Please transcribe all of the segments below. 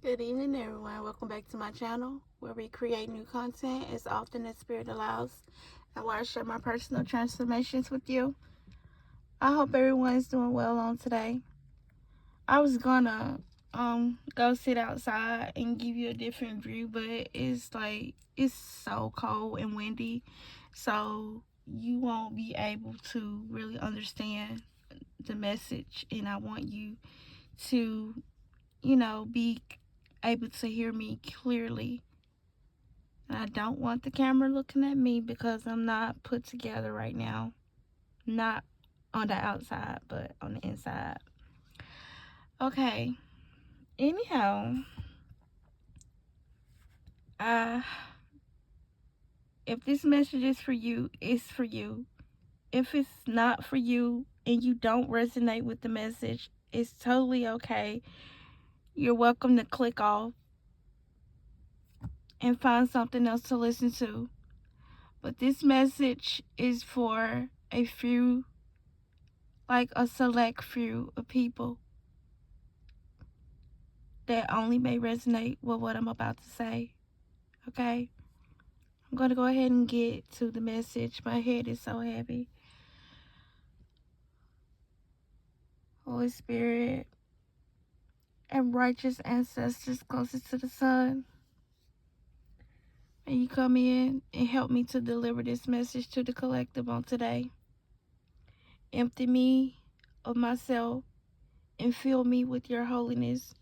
Good evening, everyone. Welcome back to my channel where we create new content as often as Spirit allows and where I share my personal transformations with you. I hope everyone is doing well on today. I was gonna go sit outside and give you a different view, but it's so cold and windy, so you won't be able to really understand the message, and I want you to, be able to hear me clearly. And I don't want the camera looking at me because I'm not put together right now. Not on the outside, but on the inside. Okay. Anyhow, uh, if this message is for you, it's for you. If it's not for you and you don't resonate with the message, it's totally okay. You're welcome to click off and find something else to listen to. But this message is for a few, like a select few of people that only may resonate with what I'm about to say. Okay? I'm going to go ahead and get to the message. My head is so heavy. Holy Spirit and righteous ancestors closest to the sun, may you come in and help me to deliver this message to the collective on today. Empty me of myself and fill me with your holiness.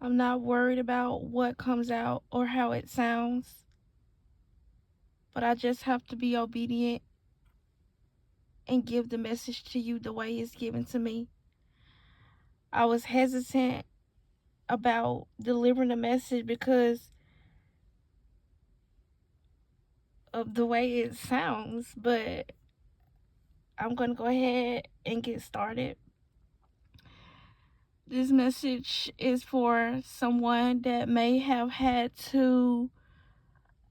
I'm not worried about what comes out or how it sounds, but I just have to be obedient and give the message to you the way it's given to me. I was hesitant about delivering the message because of the way it sounds, but I'm going to go ahead and get started. This message is for someone that may have had to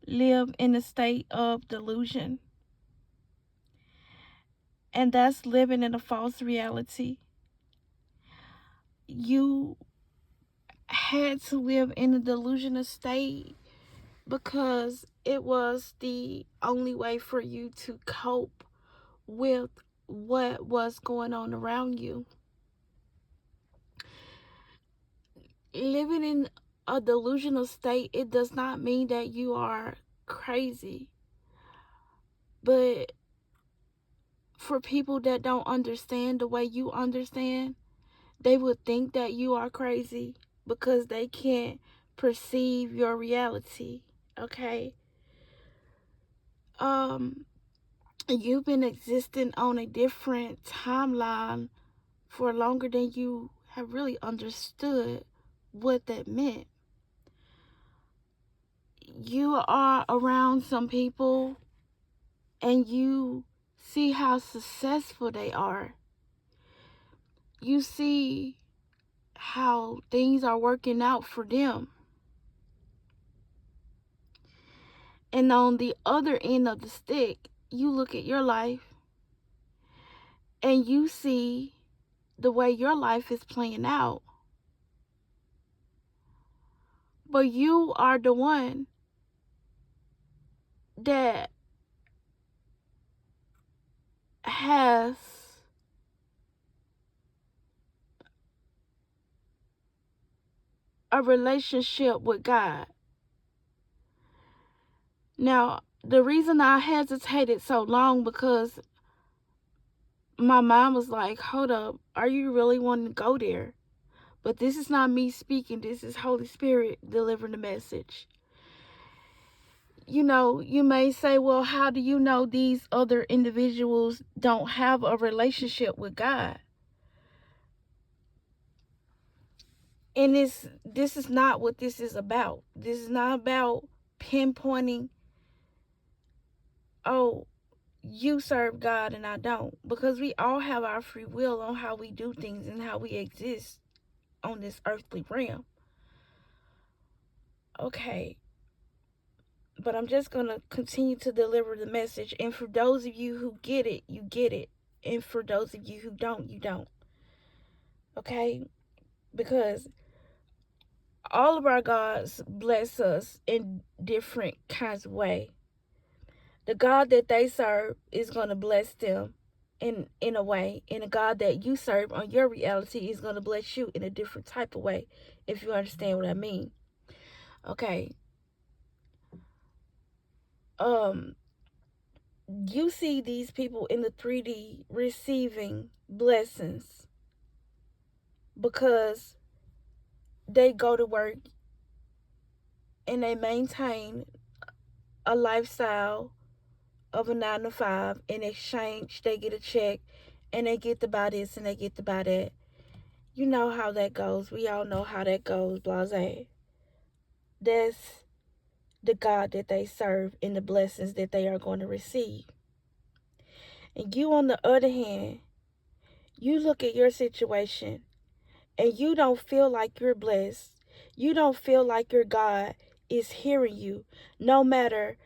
live in a state of delusion, and that's living in a false reality. You had to live in a delusional state because it was the only way for you to cope with what was going on around you. Living in a delusional state, it does not mean that you are crazy. But for people that don't understand the way you understand, they would think that you are crazy because they can't perceive your reality. Okay? Um you've been existing on a different timeline for longer than you have really understood what that meant. You are around some people and you see how successful they are. You see how things are working out for them. And on the other end of the stick, you look at your life and you see the way your life is playing out. But you are the one that has a relationship with God. Now, the reason I hesitated so long because my mom was like, hold up, are you really wanting to go there? But this is not me speaking, this is Holy Spirit delivering the message. You may say, well, how do you know these other individuals don't have a relationship with God? And this is not what this is about. This is not about pinpointing, oh, you serve God and I don't. Because we all have our free will on how we do things and how we exist on this earthly realm. Okay. But I'm just going to continue to deliver the message. And for those of you who get it, you get it. And for those of you who don't, you don't. Okay? Because all of our gods bless us in different kinds of way. The God that they serve is going to bless them in a way, and the God that you serve on your reality is going to bless you in a different type of way, if you understand what I mean. Okay. You see these people in the 3D receiving blessings because they go to work and they maintain a lifestyle of a 9 to 5. In exchange, they get a check and they get to buy this and they get to buy that. You know how that goes. We all know how that goes, blase. That's the God that they serve and the blessings that they are going to receive. And you, on the other hand, you look at your situation and you don't feel like you're blessed. You don't feel like your God is hearing you, no matter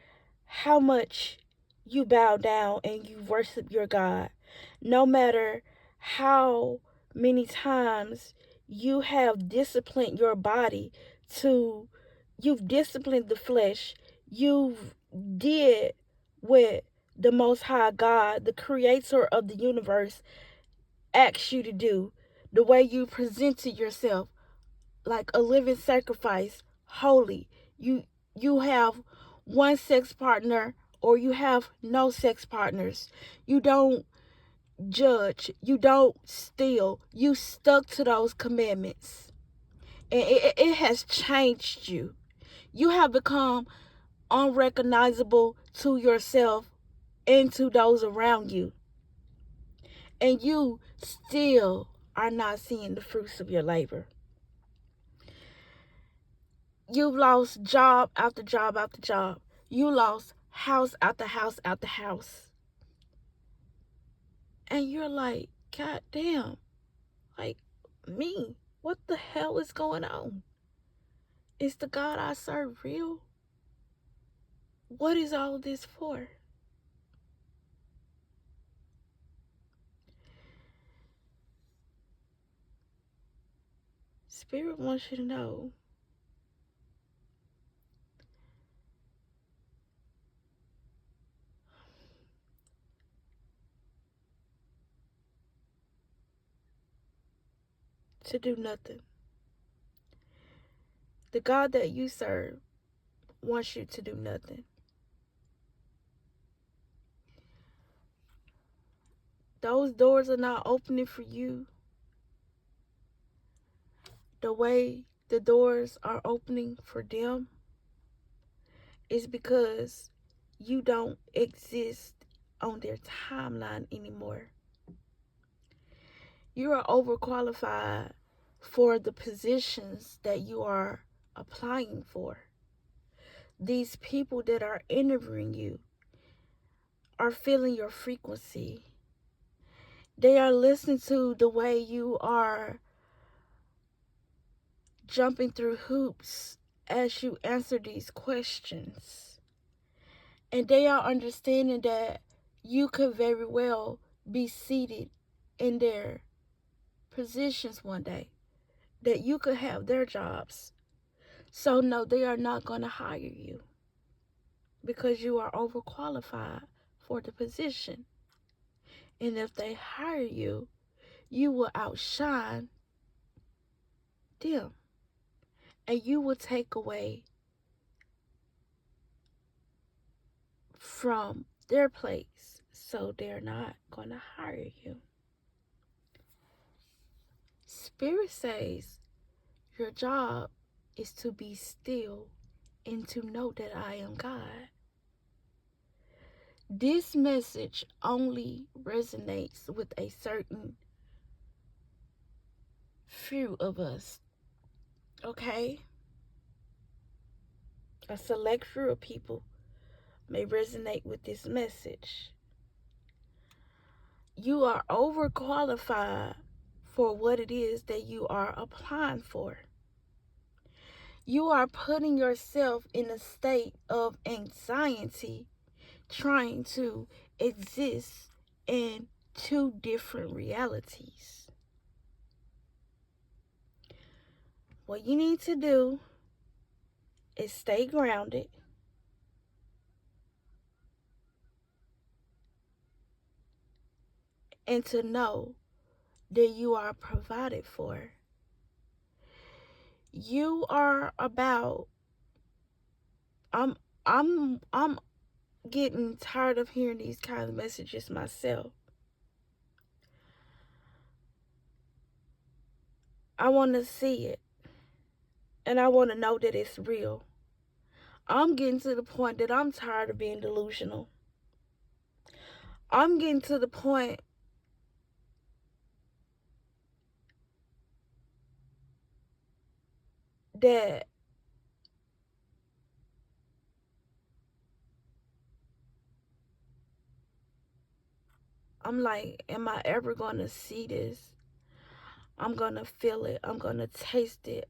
how much you bow down and you worship your God, no matter how many times you have disciplined your body to, you've disciplined the flesh, you've did what the Most High God, the creator of the universe, asks you to do, the way you presented yourself like a living sacrifice, holy. You have one sex partner or you have no sex partners. You don't judge. You don't steal. You stuck to those commandments. And it has changed you. You have become unrecognizable to yourself and to those around you. And you still are not seeing the fruits of your labor. You've lost job after job after job. You lost house after house after house. And you're like, God damn, like me, what the hell is going on? Is the God I serve real? What is all of this for? Spirit wants you to know to do nothing. The God that you serve wants you to do nothing. Those doors are not opening for you the way the doors are opening for them is because you don't exist on their timeline anymore. You are overqualified for the positions that you are applying for. These people that are interviewing you are feeling your frequency. They are listening to the way you are jumping through hoops as you answer these questions. And they are understanding that you could very well be seated in their positions one day, that you could have their jobs. So no, they are not going to hire you because you are overqualified for the position. And if they hire you, you will outshine them and you will take away from their place. So they're not going to hire you. Spirit says your job is to be still and to know that I am God. This message only resonates with a certain few of us, okay? A select few of people may resonate with this message. You are overqualified for what it is that you are applying for. You are putting yourself in a state of anxiety trying to exist in two different realities. What you need to do is stay grounded and to know that you are provided for. You are about I'm getting tired of hearing these kind of messages myself. I want to see it, and I want to know that it's real. I'm getting to the point that I'm tired of being delusional. I'm getting to the point that I'm like, am I ever going to see this? I'm going to feel it. I'm going to taste it.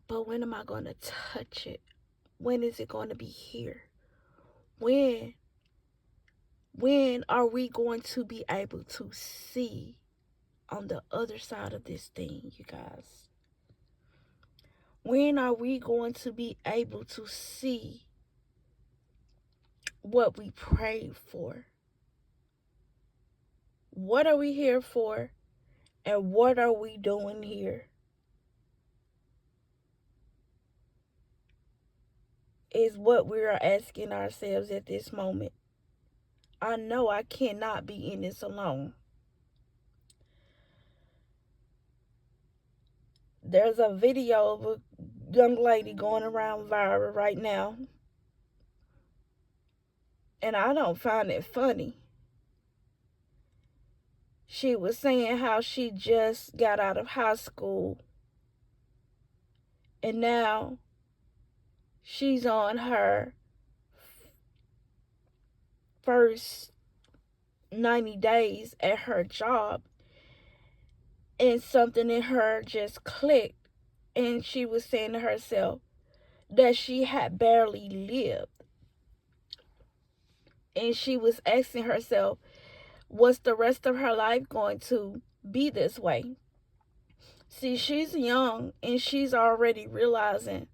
But when am I going to touch it? When is it going to be here? When are we going to be able to see on the other side of this thing, you guys? When are we going to be able to see what we prayed for? What are we here for? And what are we doing here? Is what we are asking ourselves at this moment. I know I cannot be in this alone. There's a video of a young lady going around viral right now, and I don't find it funny. She was saying how she just got out of high school, and now she's on her first 90 days at her job, and something in her just clicked, and she was saying to herself that she had barely lived. And she was asking herself, what's the rest of her life going to be this way? See, she's young and she's already realizing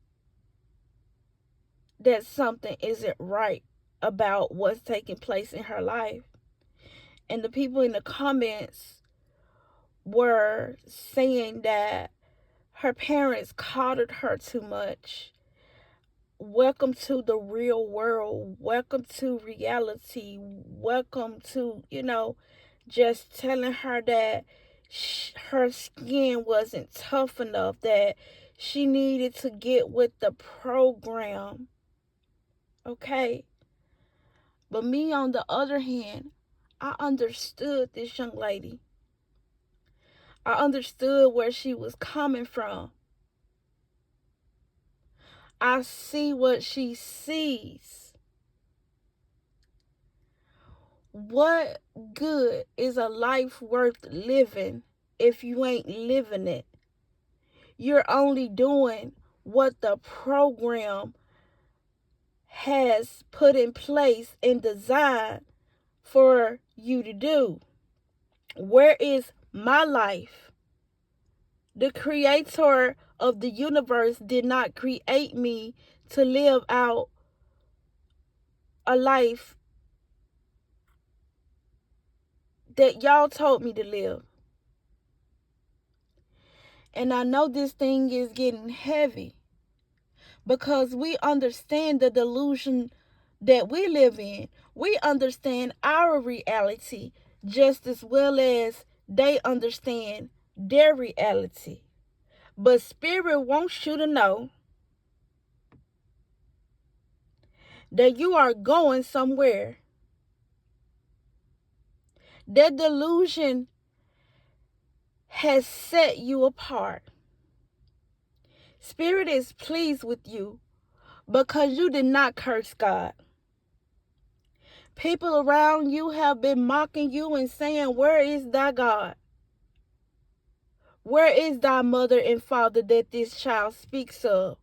that something isn't right about what's taking place in her life. And the people in the comments were saying that her parents coddled her too much. Welcome to the real world. Welcome to reality. Welcome to, just telling her that her skin wasn't tough enough, that she needed to get with the program. Okay? But me, on the other hand, I understood this young lady. I understood where she was coming from. I see what she sees. What good is a life worth living if you ain't living it? You're only doing what the program has put in place and designed for you to do. Where is my life? The creator of the universe did not create me to live out a life that y'all told me to live. And I know this thing is getting heavy because we understand the delusion that we live in. We understand our reality just as well as they understand their reality. But Spirit wants you to know that you are going somewhere. That delusion has set you apart. Spirit is pleased with you because you did not curse God. People around you have been mocking you and saying, where is thy God? Where is thy mother and father that this child speaks of?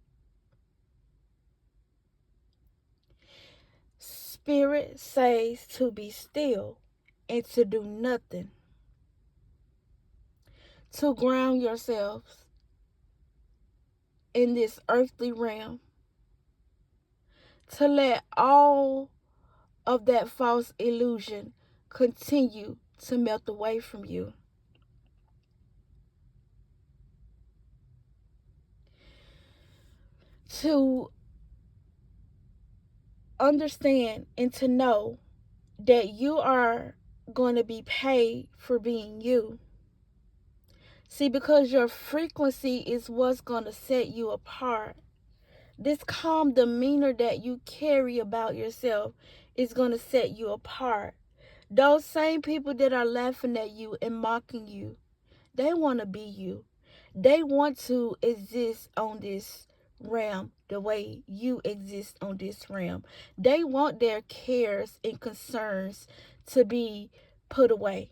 Spirit says to be still and to do nothing. To ground yourselves in this earthly realm, to let all of that false illusion continue to melt away from you. To understand and to know that you are going to be paid for being you. See, because your frequency is what's going to set you apart. This calm demeanor that you carry about yourself is going to set you apart. Those same people that are laughing at you and mocking you, they want to be you. They want to exist on this realm the way you exist on this realm. They want their cares and concerns to be put away.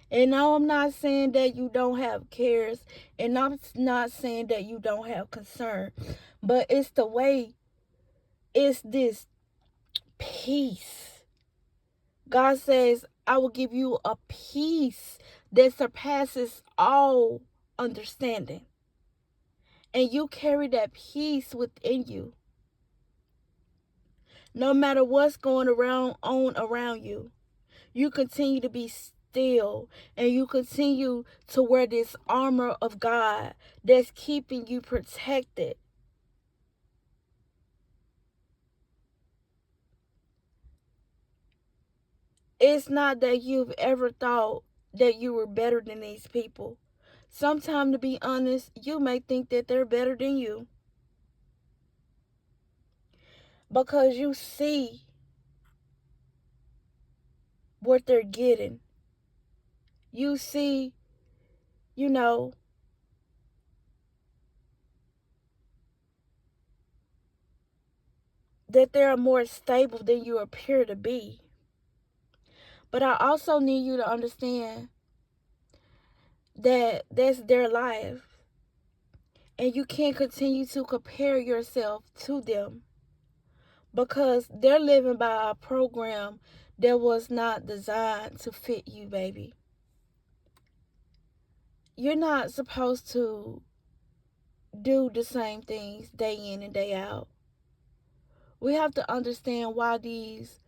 And no, I'm not saying that you don't have cares, and I'm not saying that you don't have concern, but it's the way, it's this peace. God says, I will give you a peace that surpasses all understanding. And you carry that peace within you. No matter what's going on around you, you continue to be still, and you continue to wear this armor of God that's keeping you protected. It's not that you've ever thought that you were better than these people. Sometimes, to be honest, you may think that they're better than you because you see what they're getting. You see, you know, that they're more stable than you appear to be. But I also need you to understand that that's their life. And you can't continue to compare yourself to them because they're living by a program that was not designed to fit you, baby. You're not supposed to do the same things day in and day out. We have to understand why these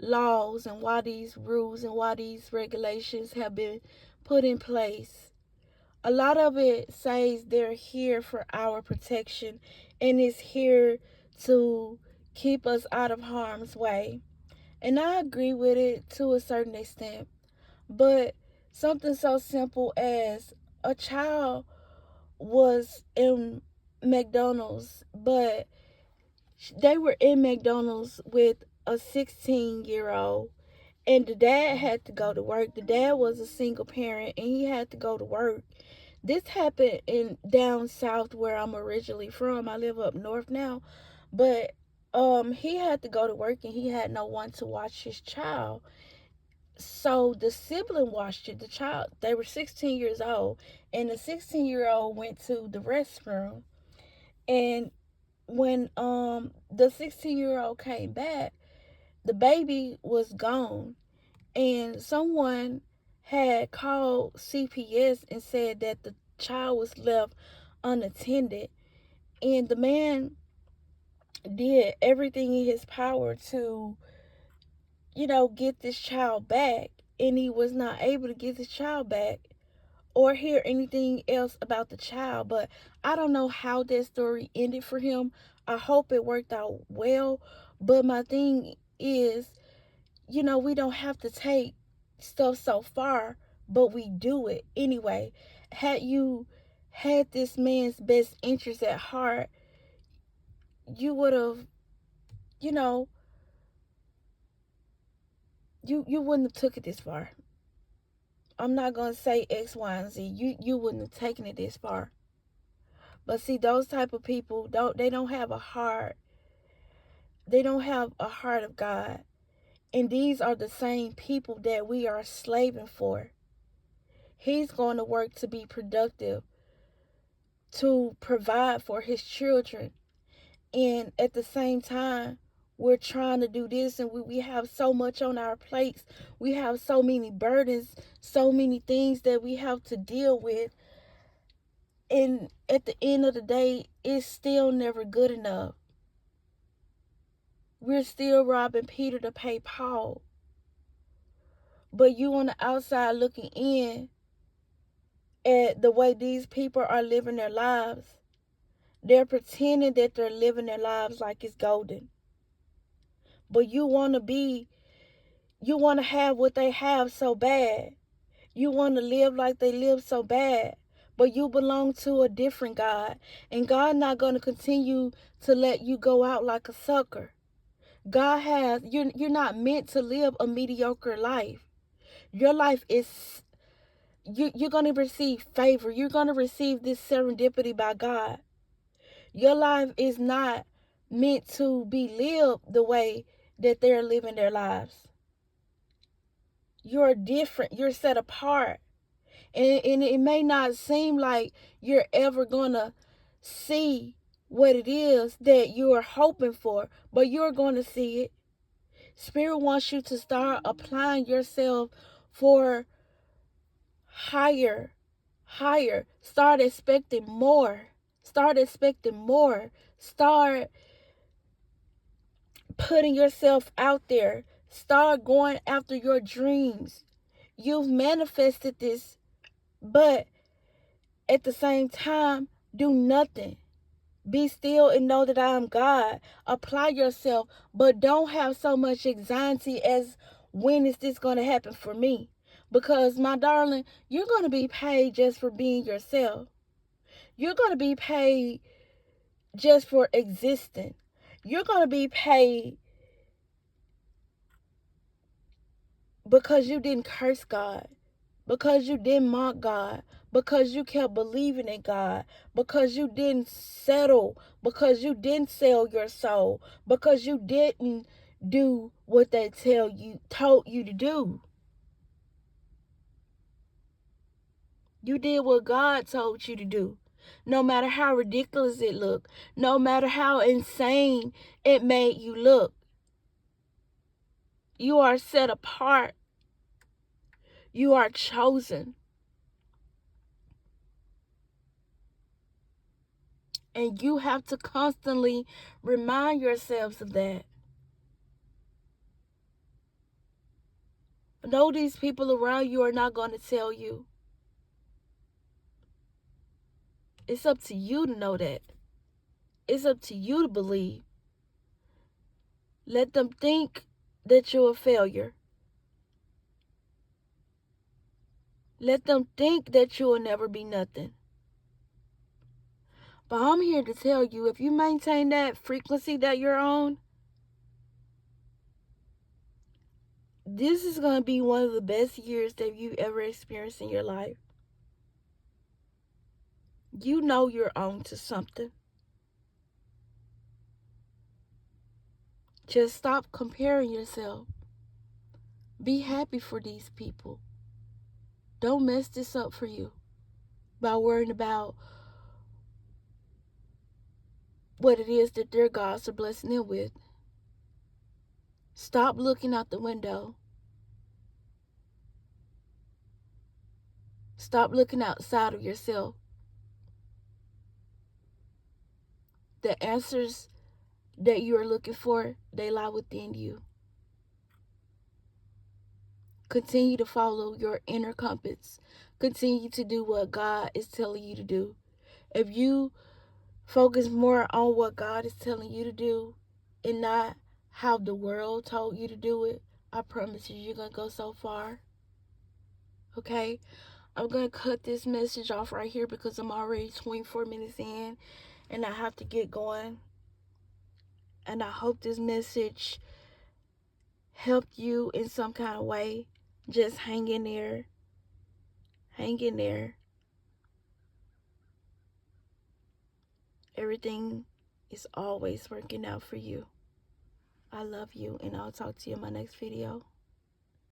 laws and why these rules and why these regulations have been put in place. A lot of it says they're here for our protection and it's here to keep us out of harm's way. And I agree with it to a certain extent. But something so simple as a child was in McDonald's, but they were in McDonald's with a 16-year-old, and the dad had to go to work. The dad was a single parent and he had to go to work. This happened in down south where I'm originally from. I live up north now. But he had to go to work and he had no one to watch his child. So the sibling watched it. The child, they were 16 years old, and the 16-year-old went to the restroom. And when the 16-year-old came back, the baby was gone, and someone had called CPS and said that the child was left unattended. And the man did everything in his power to, get this child back, and he was not able to get this child back or hear anything else about the child. But I don't know how that story ended for him. I hope it worked out well. But my thing is, we don't have to take stuff so far, but we do it anyway. Had you had this man's best interest at heart, you would have, you know, you wouldn't have took it this far. I'm not gonna say X, Y, and Z. You wouldn't have taken it this far. But see, those type of people don't have a heart. They don't have a heart of God. And these are the same people that we are slaving for. He's going to work to be productive, to provide for his children. And at the same time, we're trying to do this, and we have so much on our plates. We have so many burdens, so many things that we have to deal with. And at the end of the day, it's still never good enough. We're still robbing Peter to pay Paul. But you on the outside looking in at the way these people are living their lives. They're pretending that they're living their lives like it's golden. But you want to have what they have so bad. You want to live like they live so bad. But you belong to a different God. And God not going to continue to let you go out like a sucker. God has, you're not meant to live a mediocre life. Your life is, you're going to receive favor. You're going to receive this serendipity by God. Your life is not meant to be lived the way that they're living their lives. You're different. You're set apart. And it may not seem like you're ever going to see what it is that you're hoping for, but you're going to see it. Spirit wants you to start applying yourself for higher. Start expecting more. Start putting yourself out there. Start going after your dreams. You've manifested this, but at the same time, do nothing. Be still and know that I am God. Apply yourself, but don't have so much anxiety as when is this going to happen for me? Because, my darling, you're going to be paid just for being yourself. You're going to be paid just for existing. You're going to be paid because you didn't curse God, because you didn't mock God, because you kept believing in God, because you didn't settle, because you didn't sell your soul, because you didn't do what they told you to do. You did what God told you to do. No matter how ridiculous it looked, no matter how insane it made you look. You are set apart. You are chosen. And you have to constantly remind yourselves of that. No, these people around you are not going to tell you. It's up to you to know that. It's up to you to believe. Let them think that you're a failure. Let them think that you will never be nothing. But I'm here to tell you, if you maintain that frequency that you're on, this is going to be one of the best years that you've ever experienced in your life. You know you're on to something. Just stop comparing yourself. Be happy for these people. Don't mess this up for you by worrying about what it is that their gods are blessing them with. Stop looking out the window. Stop looking outside of yourself. The answers that you are looking for, they lie within you. Continue to follow your inner compass. Continue to do what God is telling you to do. If you focus more on what God is telling you to do and not how the world told you to do it, I promise you, you're going to go so far. Okay? I'm going to cut this message off right here because I'm already 24 minutes in and I have to get going. And I hope this message helped you in some kind of way. Just hang in there. Hang in there. Everything is always working out for you. I love you, and I'll talk to you in my next video.